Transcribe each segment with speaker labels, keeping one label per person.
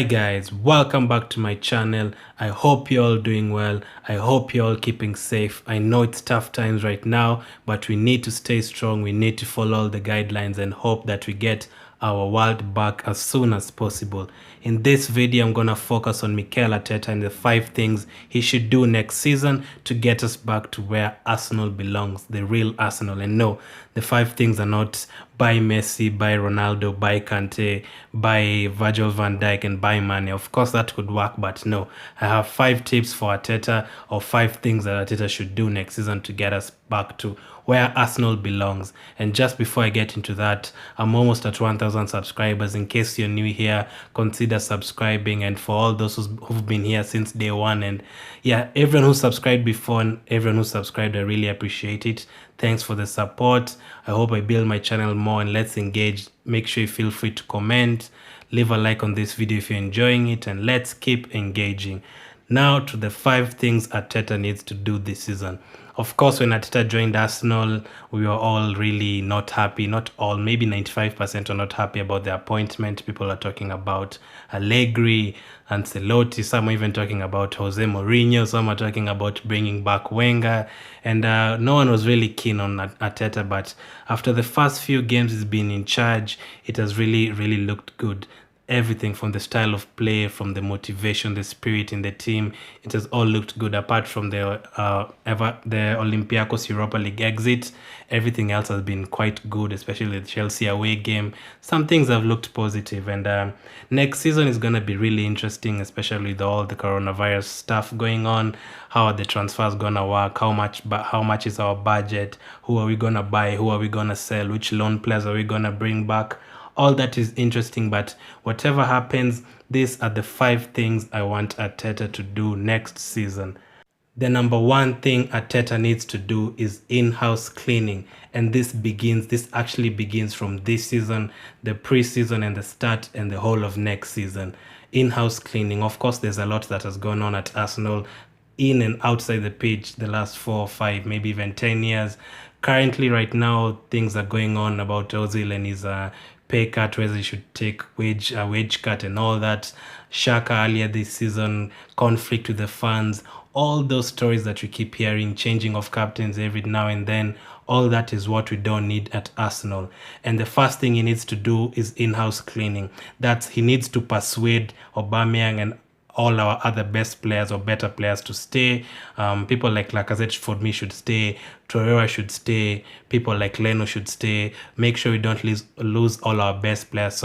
Speaker 1: Hi guys, welcome back to my channel. I hope you're all doing well. I hope you're all keeping safe. I know it's tough times right now, but we need to stay strong. We need to follow all the guidelines and hope that we get our world back as soon as possible. In this video, I'm gonna focus on Mikel Arteta and the 5 things he should do next season to get us back to where Arsenal belongs, the real Arsenal. And no, the 5 things are not buy Messi, buy Ronaldo, buy Kante, buy Virgil van Dijk, and buy Mane. Of course, that could work, but no. I have 5 tips for Arteta, or 5 things that Arteta should do next season to get us back to where Arsenal belongs. And just before I get into that, I'm almost at 1,000 subscribers. In case you're new here, consider subscribing. And for all those who've been here since day one, and yeah, everyone who subscribed before and everyone who subscribed, I really appreciate it. Thanks for the support. I hope I build my channel more, and let's engage. Make sure you feel free to comment, leave a like on this video if you're enjoying it, and let's keep engaging. Now to the 5 things Arteta needs to do this season. Of course, when Arteta joined Arsenal, we were all really not happy. Not all, maybe 95% are not happy about the appointment. People are talking about Allegri, Ancelotti. Some are even talking about Jose Mourinho. Some are talking about bringing back Wenger. And no one was really keen on Arteta. But after the first few games he's been in charge, it has really looked good. Everything from the style of play, from the motivation, the spirit in the team, it has all looked good. Apart from the Olympiacos Europa League exit, everything else has been quite good, especially the Chelsea away game. Some things have looked positive, and next season is going to be really interesting, especially with all the coronavirus stuff going on. How are the transfers going to work? How much is our budget? Who are we going to buy? Who are we going to sell? Which loan players are we going to bring back? All that is interesting, but whatever happens, these are the 5 things I want Arteta to do next season. The number 1 thing Arteta needs to do is in-house cleaning, and this actually begins from this season, the pre-season and the start and the whole of next season. In-house cleaning. Of course, there's a lot that has gone on at Arsenal in and outside the pitch the last 4 or 5, maybe even 10 years. Currently, right now, things are going on about Ozil and his pay cut, whether he should take wage cut and all that. Shaka earlier this season, conflict with the fans, all those stories that we keep hearing, changing of captains every now and then. All that is what we don't need at Arsenal. And the first thing he needs to do is in-house cleaning. He needs to persuade Aubameyang and all our other best players or better players to stay. People like Lacazette, for me, should stay. Torreira should stay. People like Leno should stay. Make sure we don't lose all our best players.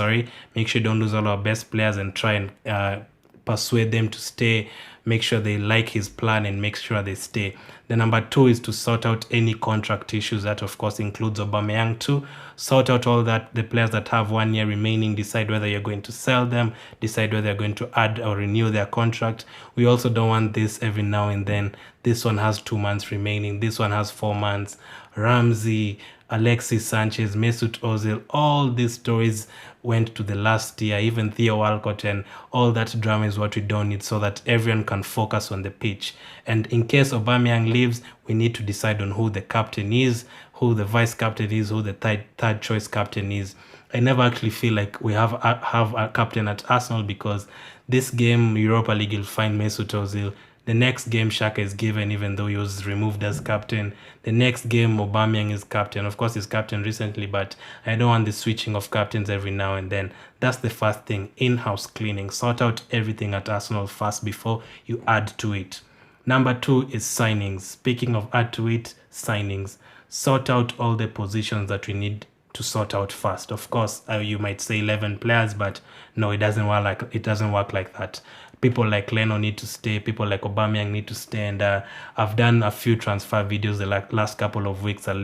Speaker 1: Make sure you don't lose all our best players, and try and persuade them to stay. Make sure they like his plan and make sure they stay. The number 2 is to sort out any contract issues. That of course includes Aubameyang too. Sort out all that, the players that have 1 year remaining, decide whether you're going to sell them, decide whether you're going to add or renew their contract. We also don't want this every now and then. This one has 2 months remaining. This one has 4 months. Ramsey, Alexis Sanchez, Mesut Ozil, all these stories went to the last year, even Theo Walcott, and all that drama is what we don't need, so that everyone can focus on the pitch. And in case Aubameyang leaves, we need to decide on who the captain is, who the vice captain is, who the third choice captain is. I never actually feel like we have a captain at Arsenal, because this game, Europa League, you'll find Mesut Ozil. The next game, Xhaka is given, even though he was removed as captain. The next game, Aubameyang is captain. Of course, he's captain recently, but I don't want the switching of captains every now and then. That's the first thing, in-house cleaning. Sort out everything at Arsenal first before you add to it. Number 2 is signings. Speaking of add to it, signings. Sort out all the positions that we need to sort out first. Of course, you might say 11 players, but no, it doesn't work like that. People like Leno need to stay. People like Aubameyang need to stay. And I've done a few transfer videos the last couple of weeks. I'll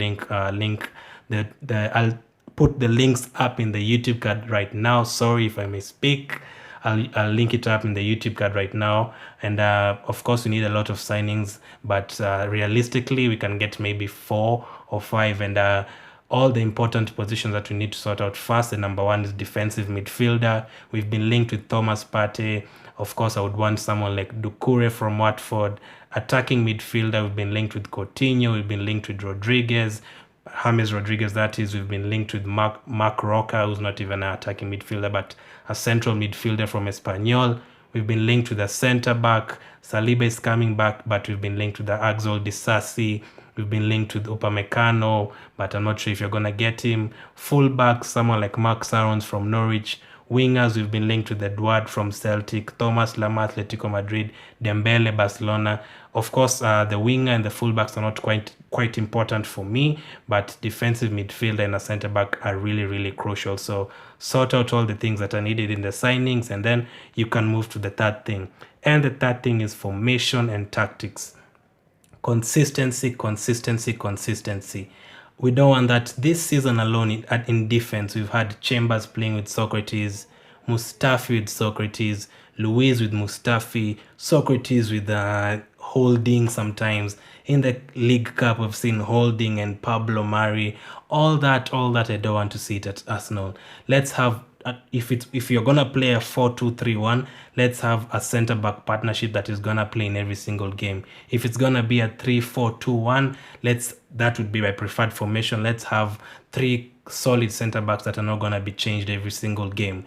Speaker 1: put the links up in the YouTube card right now. Sorry if I misspeak. I'll link it up in the YouTube card right now. And of course, we need a lot of signings, but realistically, we can get maybe 4 or 5. And all the important positions that we need to sort out first. The number 1 is defensive midfielder. We've been linked with Thomas Partey. Of course, I would want someone like Doucouré from Watford. Attacking midfielder, we've been linked with Coutinho. We've been linked with Rodriguez. James Rodriguez, that is. We've been linked with Mark Roca, who's not even an attacking midfielder, but a central midfielder from Espanyol. We've been linked with a centre-back. Saliba is coming back, but we've been linked with the Axel Disasi. We've been linked with Upamecano, but I'm not sure if you're going to get him. Full-back, someone like Mark Sarons from Norwich. Wingers, we've been linked with Edouard from Celtic, Thomas Lemar, Atletico Madrid, Dembele, Barcelona. Of course, the winger and the fullbacks are not quite important for me, but defensive midfielder and a centre-back are really, really crucial. So sort out all the things that are needed in the signings, and then you can move to the third thing. And the third thing is formation and tactics. Consistency. We don't want that. This season alone in defense, we've had Chambers playing with Socrates, Mustafi with Socrates, Luiz with Mustafi, Socrates with Holding sometimes. In the League Cup, we've seen Holding and Pablo Mari. All that I don't want to see it at Arsenal. Let's have, if you're gonna play a 4-2-3-1, let's have a centre-back partnership that is gonna play in every single game. If it's gonna be a 3-4-2-1, that would be my preferred formation. Let's have 3 solid centre-backs that are not gonna be changed every single game.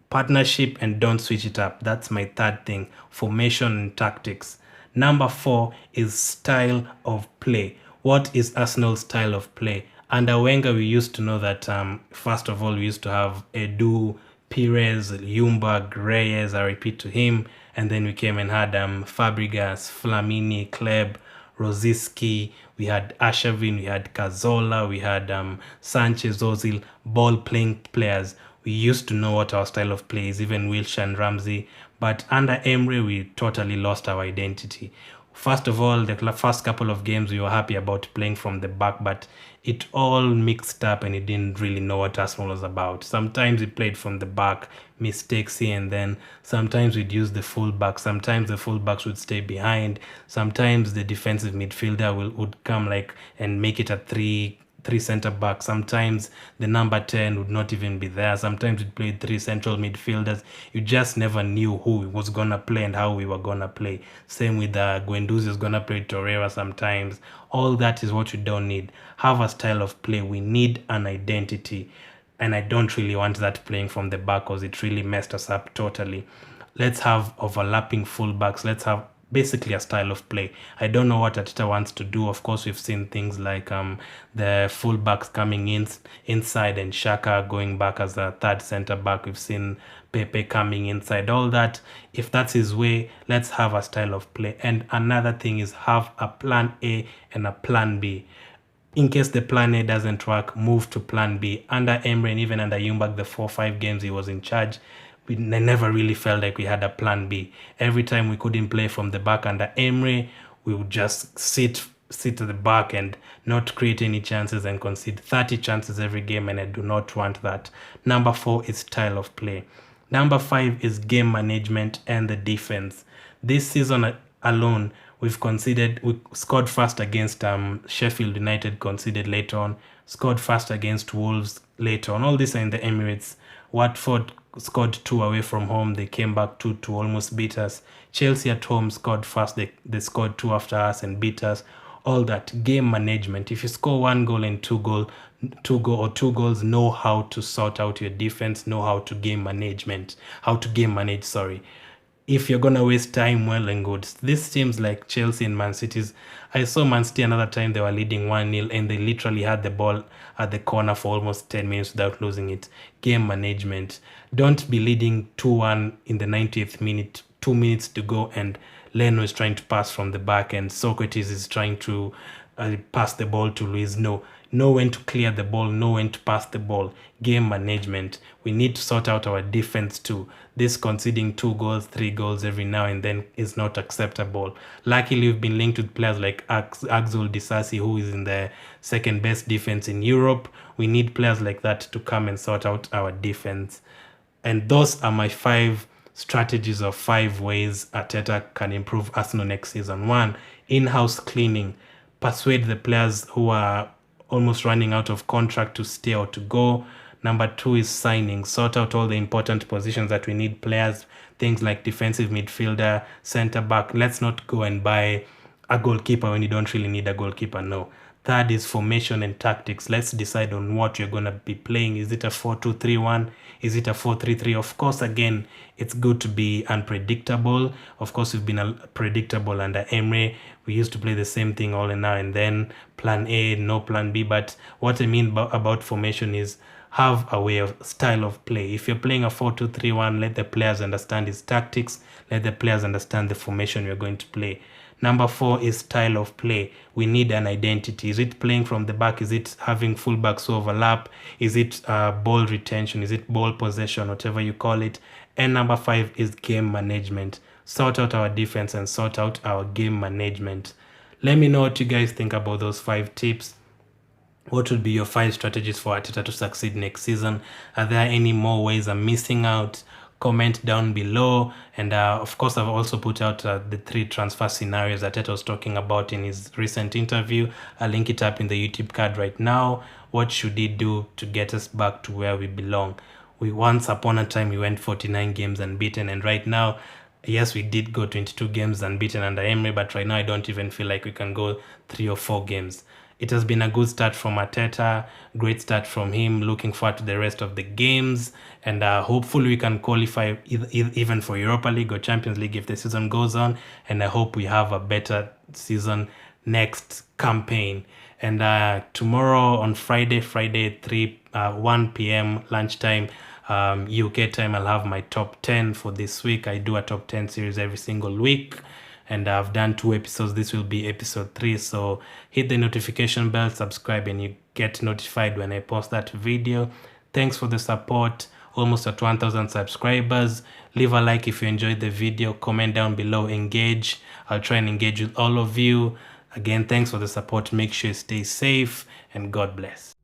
Speaker 1: Partnership, and don't switch it up. That's my third thing. Formation and tactics. Number 4 is style of play. What is Arsenal's style of play? Under Wenger, we used to know that, first of all, we used to have Edu, Pires, Ljungberg, Reyes, I repeat to him, and then we came and had Fabregas, Flamini, Kleb, Rosicky, we had Arshavin, we had Cazorla, we had Sanchez, Ozil, ball-playing players. We used to know what our style of play is, even Wilshere and Ramsey, but under Emery, we totally lost our identity. First of all, the first couple of games, we were happy about playing from the back, but it all mixed up and it didn't really know what Arsenal was about. Sometimes we played from the back, mistakes here and then. Sometimes we'd use the fullback. Sometimes the fullbacks would stay behind. Sometimes the defensive midfielder would come and make it a three centre back. Sometimes the number 10 would not even be there. Sometimes we'd play 3 central midfielders. You just never knew who was gonna play and how we were gonna play. Same with Guendouzi is gonna play Torreira sometimes. All that is what you don't need. Have a style of play. We need an identity, and I don't really want that playing from the back because it really messed us up totally. Let's have overlapping fullbacks. Let's have basically a style of play. I don't know what Arteta wants to do. Of course, we've seen things like the fullbacks coming inside and Xhaka going back as a third centre back. We've seen Pepe coming inside. All that, if that's his way, let's have a style of play. And another thing is have a plan A and a plan B. In case the plan A doesn't work, move to plan B. Under Emery and even under Ljungberg, the 4-5 games he was in charge, we never really felt like we had a plan B. Every time we couldn't play from the back under Emery, we would just sit at the back and not create any chances and concede 30 chances every game, and I do not want that. Number 4 is style of play. Number 5 is game management and the defense. This season alone, we scored first against Sheffield United, conceded later on, scored first against Wolves later on. All this are in the Emirates. Watford scored 2 away from home. They came back 2 to almost beat us. Chelsea at home scored first. They scored 2 after us and beat us. All that game management. If you score 1 goal and 2 goals, know how to sort out your defense, know how to game manage, sorry. If you're gonna waste time, well and good. This teams like Chelsea and Man City's, I saw Man City another time they were leading 1-0 and they literally had the ball at the corner for almost 10 minutes without losing it. Game management. Don't be leading 2-1 in the 90th minute, 2 minutes to go, and Leno is trying to pass from the back and Socrates is trying to pass the ball to Luiz. No. Know when to clear the ball, know when to pass the ball. Game management. We need to sort out our defense too. This conceding 2 goals, 3 goals every now and then is not acceptable. Luckily, we've been linked with players like Axel Disasi, who is in the second best defense in Europe. We need players like that to come and sort out our defense. And those are my 5 strategies or 5 ways Arteta can improve Arsenal next season. 1, in-house cleaning. Persuade the players who are almost running out of contract to stay or to go. Number 2 is signing. Sort out all the important positions that we need players. Things like defensive midfielder, centre back. Let's not go and buy a goalkeeper when you don't really need a goalkeeper. No. Third is formation and tactics. Let's decide on what you're going to be playing. Is it a 4-2-3-1? Is it a 4-3-3? Of course, again, it's good to be unpredictable. Of course, we've been predictable under Emery. We used to play the same thing all and now and then. Plan A, no plan B. But what I mean about formation is have a way of style of play. If you're playing a 4-2-3-1, let the players understand its tactics. Let the players understand the formation you're going to play. Number 4 is style of play. We need an identity. Is it playing from the back? Is it having fullbacks overlap? Is it ball retention? Is it ball possession? Whatever you call it. And number 5 is game management. Sort out our defense and sort out our game management. Let me know what you guys think about those 5 tips. What would be your 5 strategies for Arteta to succeed next season? Are there any more ways I'm missing out? Comment down below. And of course, I've also put out the 3 transfer scenarios that Arteta was talking about in his recent interview. I'll link it up in the YouTube card right now. What should he do to get us back to where we belong? Once upon a time, we went 49 games unbeaten. And right now, yes, we did go 22 games unbeaten under Emery. But right now, I don't even feel like we can go 3 or 4 games. It has been a good start from Arteta, great start from him. Looking forward to the rest of the games, and hopefully we can qualify even for Europa League or Champions League if the season goes on. And I hope we have a better season next campaign. And tomorrow on Friday 1 p.m. lunchtime UK time, I'll have my top 10 for this week. I do a top 10 series every single week. And I've done 2 episodes. This will be episode 3. So hit the notification bell, subscribe, and you get notified when I post that video. Thanks for the support. Almost at 1,000 subscribers. Leave a like if you enjoyed the video. Comment down below. Engage. I'll try and engage with all of you. Again, thanks for the support. Make sure you stay safe, and God bless.